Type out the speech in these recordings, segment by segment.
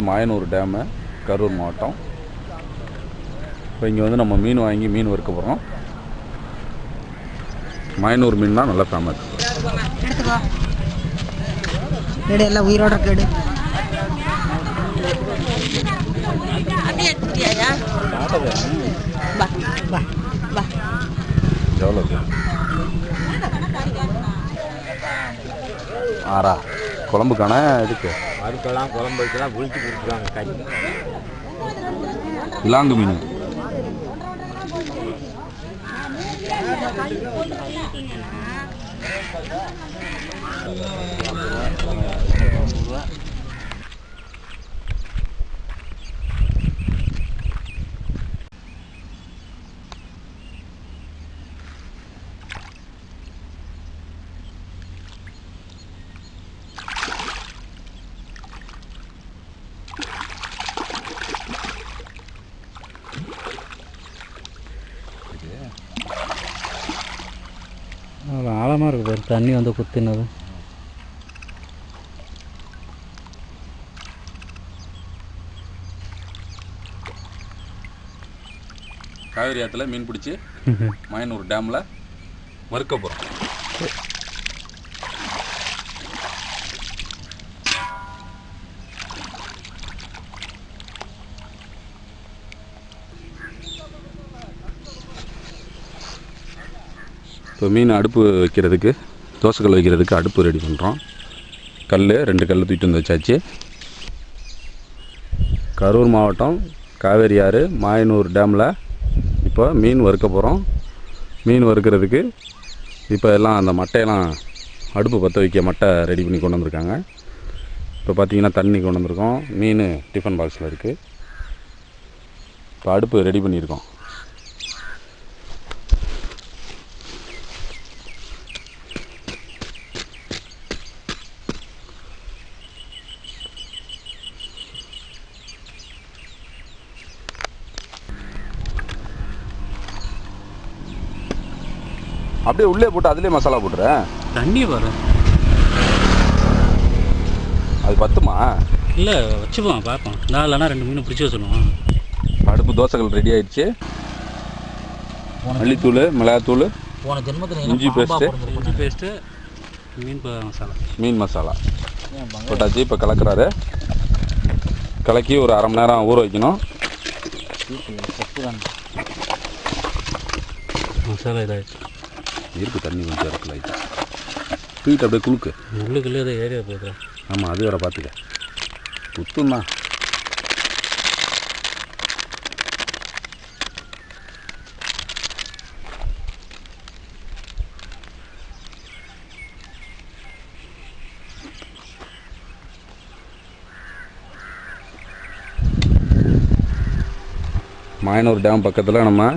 Mayanur dam, Karur மாவட்டம். இப்போ இங்கே வந்து நம்ம மீன் வாங்கி மீன் வறுக்க போகிறோம். மாயனூர் மீன் தான் நல்லா ஃபேமஸ். எல்லாம் உயிரோட கேடு. எவ்வளோ ஆறா குழம்புக்கான இதுக்கு அதுக்கெல்லாம் குழம்பு வைக்கலாம், விழிச்சு கொடுத்துருவாங்க. கறி இலாங்கு மீன். ஆழமாக இருக்குது பாரு, தண்ணி வந்து குத்தினது. காவேரி ஆற்றுல மீன் பிடிச்சி மாயனூர் டேமில் வறுக்க போகிறோம். இப்போ மீன் அடுப்பு வைக்கிறதுக்கு, தோசைக்கல் வைக்கிறதுக்கு அடுப்பு ரெடி பண்ணுறோம். கல் 2 கல் தூக்கிட்டு வந்து வச்சாச்சு. கரூர் மாவட்டம் காவேரி ஆறு மாயனூர் டேமில் இப்போ மீன் வறுக்க போகிறோம். மீன் வறுக்கிறதுக்கு இப்போ எல்லாம் அந்த மட்டையெல்லாம் அடுப்பு பற்ற வைக்க மட்டை ரெடி பண்ணி கொண்டு வந்திருக்காங்க. இப்போ பார்த்திங்கன்னா தண்ணி கொண்டு வந்திருக்கோம். மீன் டிஃபன் பாக்ஸில் இருக்குது. இப்போ அடுப்பு ரெடி பண்ணியிருக்கோம். அப்படியே உள்ளே போட்டு அதுலேயே மசாலா போட்டுறேன். தண்ணி வரும். அது பத்துமா? இல்லை வச்சுப்போம், பார்ப்போம். நான் இல்லைனா 2 மீன் பிடிச்சி வச்சுருவோம். அடுப்பு தோசைகள் ரெடி ஆயிடுச்சு. மல்லித்தூள், மிளகாத்தூள், இஞ்சி பேஸ்ட்டு, மீன் மசாலா போட்டாச்சு. இப்போ கலக்கிறாரு. கலக்கி ஒரு 1/2 மணி நேரம் ஊற வைக்கணும். மசாலா இதாகிடுச்சு. இருக்கு தண்ணி கொஞ்சம் இருக்குல்ல, தூக்கிட்டு அப்படியே குளுக்கு. உள்ளுக்குள்ளே அதை ஏரியா போகுது. ஆமாம், அது வேறு பார்த்துக்க. குத்தும்தான். மாயனூர் டேம் பக்கத்தில் நம்ம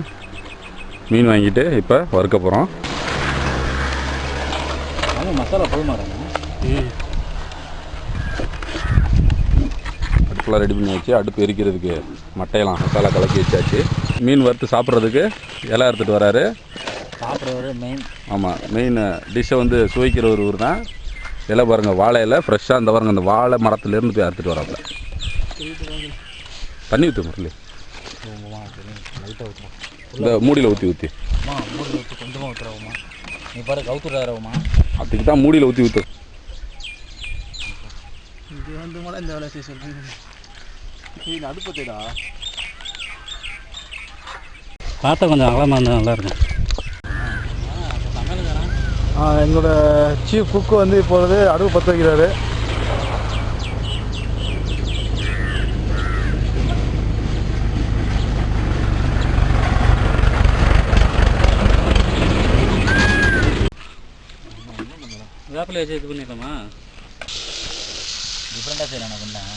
மீன் வாங்கிட்டு இப்போ வறுக்க போகிறோம். மசாலா போதுமாங்க. அடுப்பெலாம் ரெடி பண்ணி வச்சு அடுப்பு எரிக்கிறதுக்கு மட்டையெல்லாம் மசாலா கலக்கி வச்சாச்சு. மீன் வறுத்து சாப்பிட்றதுக்கு இலை எடுத்துகிட்டு வராரு. சாப்பிட்றவர் மெயின். ஆமாம், மெயின் டிஷ்ஷை வந்து சுவைக்கிற ஒரு தான். இலை பாருங்கள், வாழை இலை ஃப்ரெஷ்ஷாக இந்த பாருங்கள், அந்த வாழை மரத்துலேருந்து போய் அறுத்துட்டு வராப்புல. தண்ணி ஊற்று முரளி, இந்த மூடியில் ஊற்றி கொஞ்சமாக ஊற்றுறவுமா. நீ பாரு கவுத்துறாருமா. அதுக்கு தான் மூடியில் ஊற்று. இது வந்து மழை இந்த வேலை செய்ய சொல்கிறேன். அடுப்பத்தேடா பார்த்தா கொஞ்சம் அகலமாக இருந்தால் நல்லாயிருக்கும். எங்களோட சீஃப் குக்கு வந்து இப்பொழுது அடுப்பு பற்ற வைக்கிறாரு. வேப்பிலை வச்சு இது பண்ணிடலாமா? டிஃப்ரெண்ட்டாக செய்யலாம் பண்ணேன்.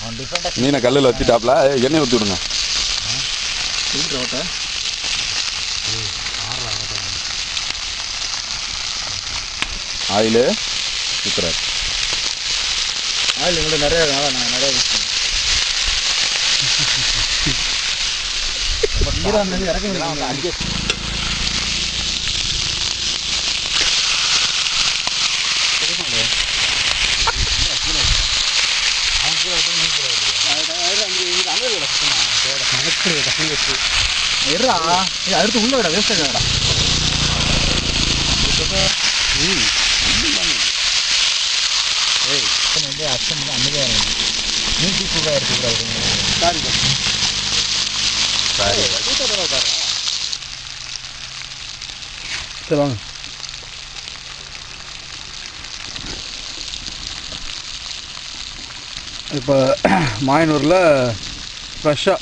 அவன் டிஃப்ரெண்ட்டாக மீனை கல்லில் வச்சுட்டாப்ல. எண்ணெய் ஊற்றி விடுங்க. ஆயிலு ஊற்றுறாரு. ஆயில் எங்கள்கிட்ட நிறையா நாங்கள் நிறையா யூஸ் பண்ணுவோம். இறக்குங்க அடிக்க அடுத்து உள்ள விட வேஸ்ட் கடா வந்து அர்த்தம் வந்து அமைதியாக இருக்கும். மீன் சூப்பராக இருக்கக்கூடாது. சாரி சரி வாங்க. இப்போ மாயனூரில் ஃப்ரெஷ்ஷாக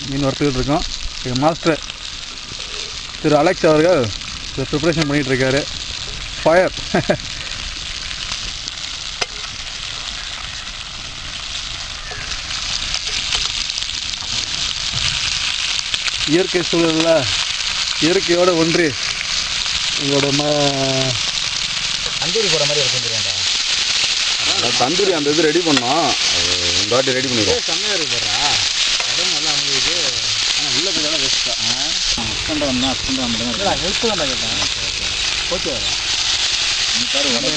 மீன் வறுத்துக்கிட்டு இருக்கோம். எங்கள் மாஸ்டர் திரு அலெக்ஸ் அவர்கள் ப்ரிப்ரேஷன் பண்ணிகிட்ருக்காரு. ஃபயர் இயற்கை சூழலில் இயற்கையோடு ஒன்றி உங்களோட தந்தூரி போகிற மாதிரி இருக்கும். தெரியாண்டா தந்தூரி அந்த இது ரெடி பண்ணோம். இந்த வாட்டி ரெடி பண்ணிடுவோம். செம்மையாக இருக்கு போடுறா. உடம்பு நல்லா அமையுது. ஆனால் உள்ள போய் வேஸ்ட் தான். அஸ்கண்டா வந்தால் அஸ்கண்டா மட்டும் ஹெல்ப் தான் கேட்டேன். ஓகே வர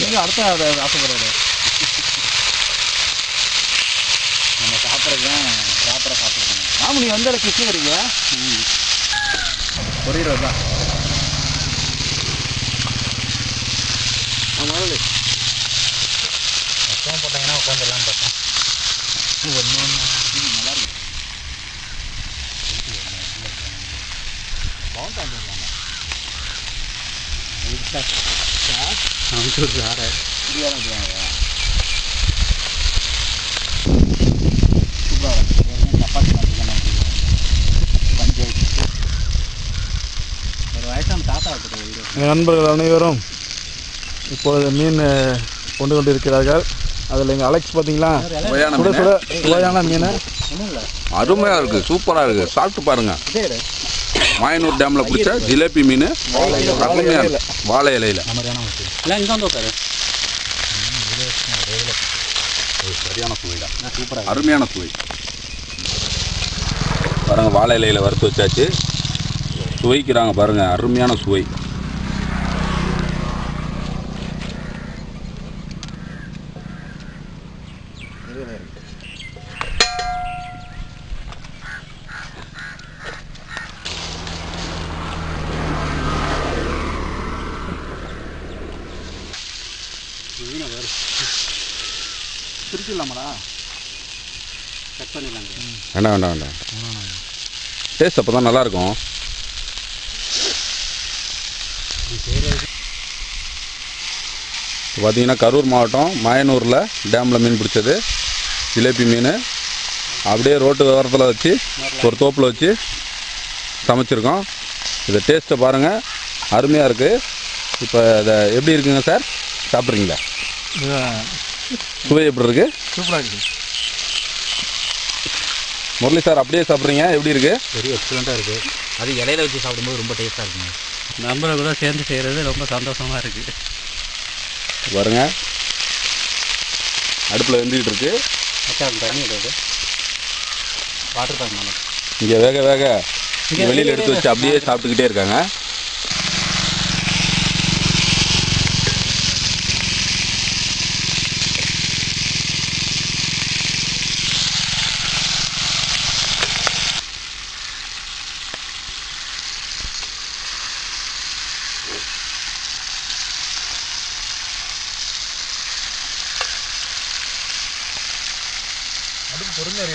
நீங்கள் அடுத்த ஆசைப்படுறாரு. நம்ம சாப்பிட்றது தான் ப்ராப்பராக சாப்பிட்றோம். ஆமாம் நீங்கள் வந்து கிருஷ்ணகிரிங்க பொரியல் தான். முதல்ல மொத்தம் போட்டாங்கன்னா உட்காந்துடலாம் பார்த்தேன். ஒன்று ஒன்று நல்லா இருக்கு. சப்பாத்தி ஒரு வயசான தாத்தா நண்பர்கள் அனைவரும் இப்பொழுது மீன் கொண்டு கொண்டிருக்கிறார்கள். அதில் எங்கள் அலெக்ஸ் பார்த்தீங்களா சுட சுட சுவையான மீன் அருமையாக இருக்குது, சூப்பராக இருக்குது. சாப்பிட்டு பாருங்கள். மாயனூர் டேமில் பிடிச்ச ஜிலேபி மீன் அருமையாக இருக்குது. வாழை இலையில் சரியான சுவைதான். சூப்பராக அருமையான சுவை பாருங்கள். வாழை இலையில் வறுத்து வச்சாச்சு. சுவைக்கிறாங்க பாருங்கள், அருமையான சுவை. பிரிச்சிடலாமாடா? கட் பண்ணிடலாங்க. வேண்டாம் வேண்டாம் வேண்டாம். டேஸ்ட் அப்போ தான் நல்லாயிருக்கும். பார்த்தீங்கன்னா கரூர் மாவட்டம் மாயனூரில் டேமில் மீன் பிடிச்சது ஜிலேபி மீன். அப்படியே ரோட்டு ஓரத்தில் வச்சு ஒரு தோப்பில் வச்சு சமைச்சிருக்கோம். இதை டேஸ்ட்டை பாருங்கள், அருமையாக இருக்குது. இப்போ இதை எப்படி இருக்குங்க சார், சாப்பிட்றீங்களா? சுவை எப்படி இருக்குது? சூப்பராக இருக்குது. முரளி சார் அப்படியே சாப்பிட்றீங்க, எப்படி இருக்குது? வெரி எக்ஸலண்ட்டாக இருக்குது. அது இலையில வச்சு சாப்பிடும்போது ரொம்ப டேஸ்ட்டாக இருக்குங்க. நம்மளை கூட சேர்ந்து செய்கிறது ரொம்ப சந்தோஷமாக இருக்குது. பாருங்க, அடுப்பில் வெந்துக்கிட்டு இருக்கு. தண்ணி விடுறது வாட்டர் பேங்க் இங்கே வேக வேக வெளியில் எடுத்து வச்சு அப்படியே சாப்பிட்டுக்கிட்டே இருக்காங்க. அடுப்பு பொறுமையாக